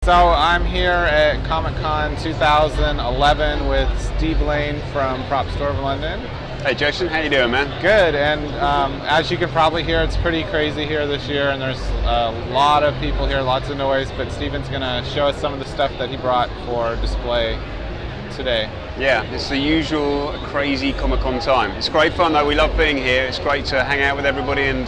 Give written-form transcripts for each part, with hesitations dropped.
So I'm here at Comic-Con 2011 with Steve Lane from Prop Store of London. Hey Jason, how you doing, man? Good, and as you can probably hear, it's pretty crazy here this year, and there's a lot of people here, lots of noise, but Steven's going to show us some of the stuff that he brought for display today. Yeah, it's the usual crazy Comic-Con time. It's great fun though, we love being here, it's great to hang out with everybody, and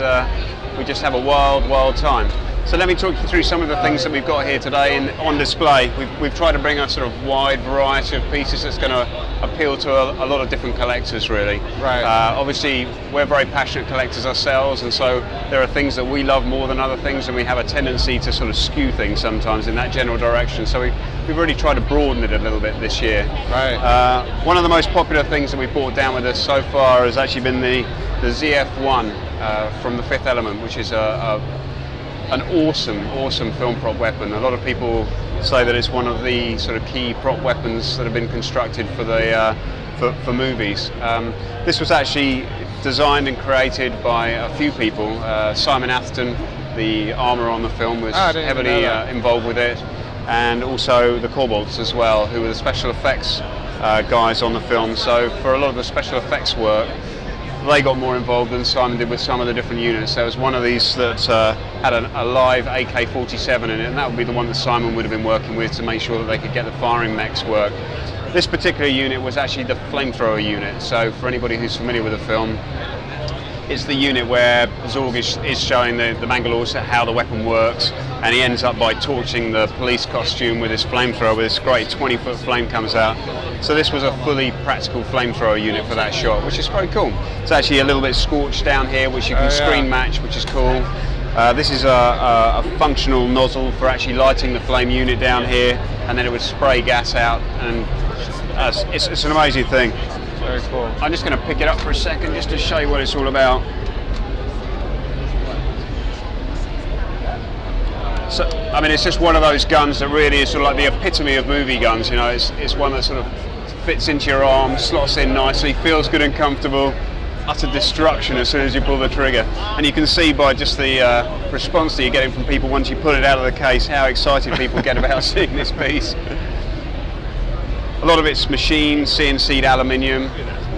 we just have a wild time. So let me talk you through some of the things that we've got here today on display. We've tried to bring a sort of wide variety of pieces that's going to appeal to a lot of different collectors, really. Right. Obviously, we're very passionate collectors ourselves, and so there are things that we love more than other things, and we have a tendency to sort of skew things sometimes in that general direction. So we've really tried to broaden it a little bit this year. Right. One of the most popular things that we've brought down with us so far has actually been the ZF-1 from The Fifth Element, which is an awesome film prop weapon. A lot of people say that it's one of the sort of key prop weapons that have been constructed for the for movies. This was actually designed and created by a few people. Simon Atherton, the armourer on the film, was heavily involved with it, and also the Corbolts as well, who were the special effects guys on the film. So for a lot of the special effects work, they got more involved than Simon did with some of the different units. There was one of these that had a live AK-47 in it, and that would be the one that Simon would have been working with to make sure that they could get the firing mechs work. This particular unit was actually the flamethrower unit, so for anybody who's familiar with the film, it's the unit where Zorg is showing the Mangalores how the weapon works, and he ends up by torching the police costume with his flamethrower, with this great 20-foot flame comes out. So this was a fully practical flamethrower unit for that shot, which is very cool. It's actually a little bit scorched down here, which you can screen match, which is cool. This is a functional nozzle for actually lighting the flame unit down here, and then it would spray gas out, and it's an amazing thing. Very cool. I'm just going to pick it up for a second just to show you what it's all about. So, I mean, it's just one of those guns that really is sort of like the epitome of movie guns. You know, it's one that sort of fits into your arm, slots in nicely, feels good and comfortable. Utter destruction as soon as you pull the trigger, and you can see by just the response that you're getting from people once you pull it out of the case how excited people get about seeing this piece. A lot of it's machined, CNC'd aluminium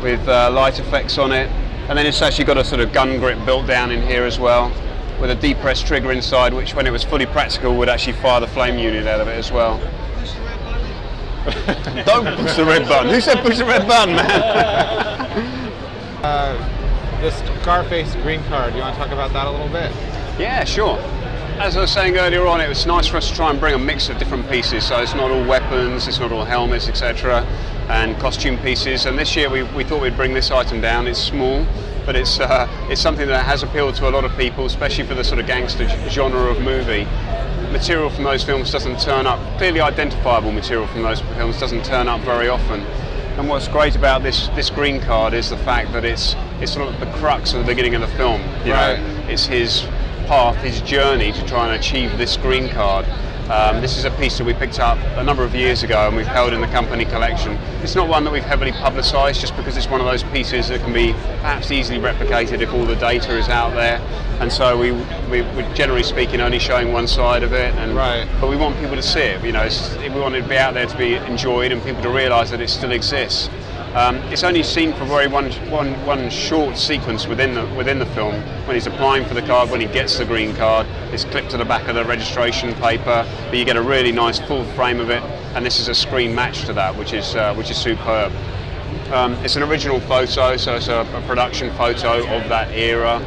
with light effects on it, and then it's actually got a sort of gun grip built down in here as well, with a depressed trigger inside, which when it was fully practical would actually fire the flame unit out of it as well. Don't push the red button. Who said push the red button, man? The Scarface green card, you want to talk about that a little bit? Yeah, sure. As I was saying earlier on, it was nice for us to try and bring a mix of different pieces, so it's not all weapons, it's not all helmets, etc., and costume pieces. And this year we thought we'd bring this item down. It's small, but it's something that has appealed to a lot of people, especially for the sort of gangster genre of movie. Material from those films doesn't turn up, clearly identifiable material from those films doesn't turn up very often. And what's great about this green card is the fact that it's sort of the crux of the beginning of the film. You know, it's his path, his journey to try and achieve this green card. This is a piece that we picked up a number of years ago and we've held in the company collection. It's not one that we've heavily publicised just because it's one of those pieces that can be perhaps easily replicated if all the data is out there, and so we're generally speaking only showing one side of it, and but we want people to see it. You know, we want it to be out there to be enjoyed and people to realise that it still exists. It's only seen for one short sequence within the film when he's applying for the card. When he gets the green card, it's clipped to the back of the registration paper, but you get a really nice full frame of it, and this is a screen match to that, which is superb. It's an original photo, so it's a production photo of that era.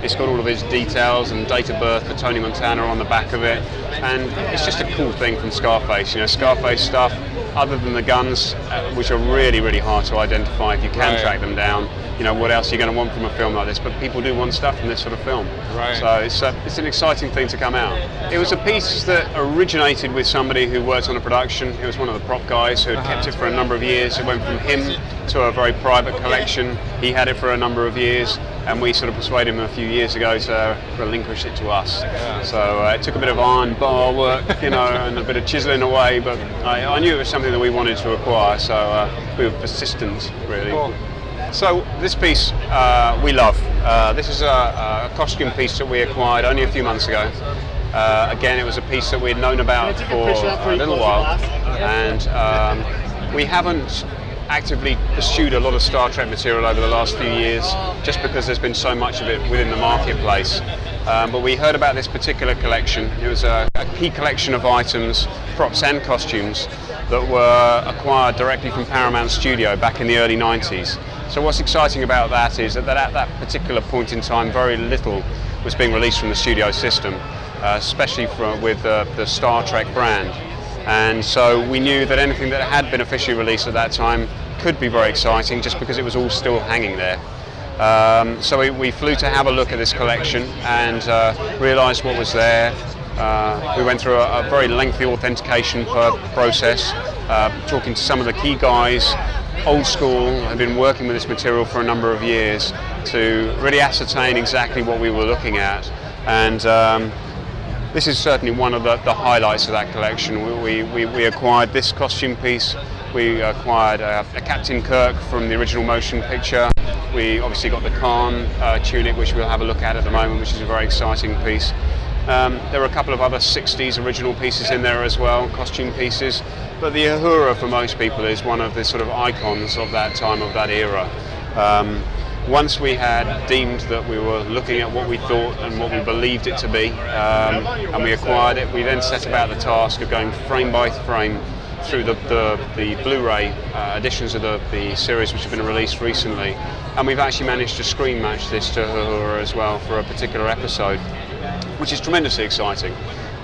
It's got all of his details and date of birth for Tony Montana on the back of it, and it's just a cool thing from Scarface. You know, Scarface stuff, other than the guns, which are really hard to identify if you can track them down. You know, what else are you going to want from a film like this? But people do want stuff from this sort of film. So it's an exciting thing to come out. It was a piece that originated with somebody who worked on a production. It was one of the prop guys who had kept it for a number of years. It went from him to a very private collection. He had it for a number of years, and we sort of persuaded him a few years ago to relinquish it to us. So it took a bit of iron bar work, you know, and a bit of chiseling away, but I knew it was something that we wanted to acquire, so we were persistent, really. Cool. So this piece we love. This is a costume piece that we acquired only a few months ago. Again, it was a piece that we had known about for a little while, and we haven't actively pursued a lot of Star Trek material over the last few years, just because there's been so much of it within the marketplace. But we heard about this particular collection. It was a key collection of items, props and costumes that were acquired directly from Paramount Studio back in the early 90s. So what's exciting about that is that at that particular point in time, very little was being released from the studio system, especially with the Star Trek brand. And so we knew that anything that had been officially released at that time could be very exciting, just because it was all still hanging there. So we flew to have a look at this collection and realised what was there. We went through a very lengthy authentication process, talking to some of the key guys, old school, had been working with this material for a number of years, to really ascertain exactly what we were looking at. And this is certainly one of the highlights of that collection. We acquired this costume piece. We acquired a Captain Kirk from the original motion picture. We obviously got the Khan tunic, which we'll have a look at the moment, which is a very exciting piece. There are a couple of other 60s original pieces in there as well, costume pieces. But the Uhura, for most people, is one of the sort of icons of that time, of that era. Once we had deemed that we were looking at what we thought and what we believed it to be, and we acquired it, we then set about the task of going frame by frame through the Blu-ray editions of the series which have been released recently, and we've actually managed to screen match this to Uhura as well for a particular episode, which is tremendously exciting.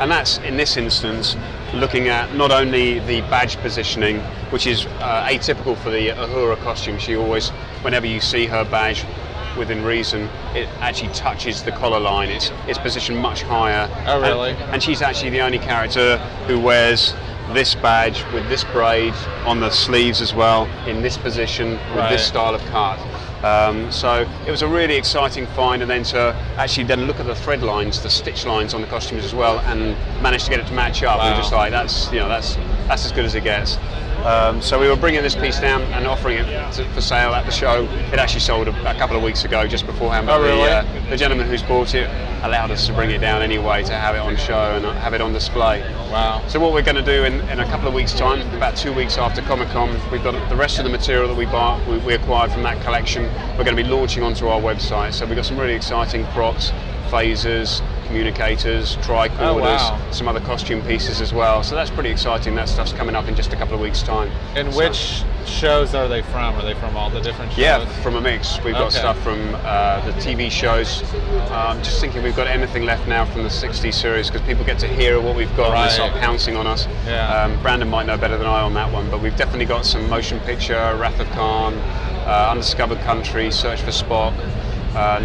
And that's, in this instance, looking at not only the badge positioning, which is atypical for the Uhura costume. She always, whenever you see her badge, within reason, it actually touches the collar line. It's positioned much higher. Oh, really? And she's actually the only character who wears this badge with this braid on the sleeves as well, in this position, with this style of cut. So it was a really exciting find, and then to actually then look at the thread lines, the stitch lines on the costumes as well, and manage to get it to match up. Wow. We were just like, that's as good as it gets. So we were bringing this piece down and offering it for sale at the show. It actually sold a couple of weeks ago, just beforehand. But the gentleman who's bought it allowed us to bring it down anyway, to have it on show and have it on display. Wow. So what we're going to do in a couple of weeks' time, about 2 weeks after Comic-Con, we've got the rest of the material that we acquired from that collection. We're going to be launching onto our website. So we've got some really exciting props, phasers, communicators, tricorders, some other costume pieces as well. So that's pretty exciting. That stuff's coming up in just a couple of weeks' time. And which shows are they from? Are they from all the different shows? Yeah, from a mix. We've got stuff from the TV shows. Just thinking we've got anything left now from the 60s series, because people get to hear what we've got and they start pouncing on us. Yeah. Brandon might know better than I on that one, but we've definitely got some motion picture, Wrath of Khan, Undiscovered Country, Search for Spock,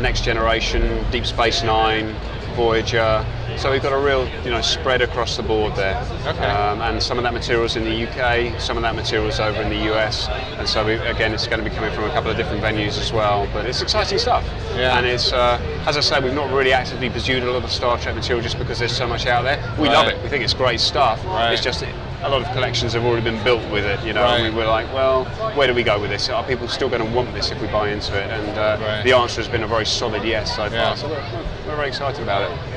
Next Generation, Deep Space Nine, Voyager. So we've got a real, spread across the board there. Okay. And some of that material's in the UK, some of that material's over in the US, and so again, it's going to be coming from a couple of different venues as well. But it's exciting stuff. Yeah. And it's, as I say, we've not really actively pursued a lot of Star Trek material just because there's so much out there. We love it. We think it's great stuff. Right. It's just a lot of collections have already been built with it, Right. and we were like, well, where do we go with this? Are people still going to want this if we buy into it? And the answer has been a very solid yes so far. So we're very excited about it.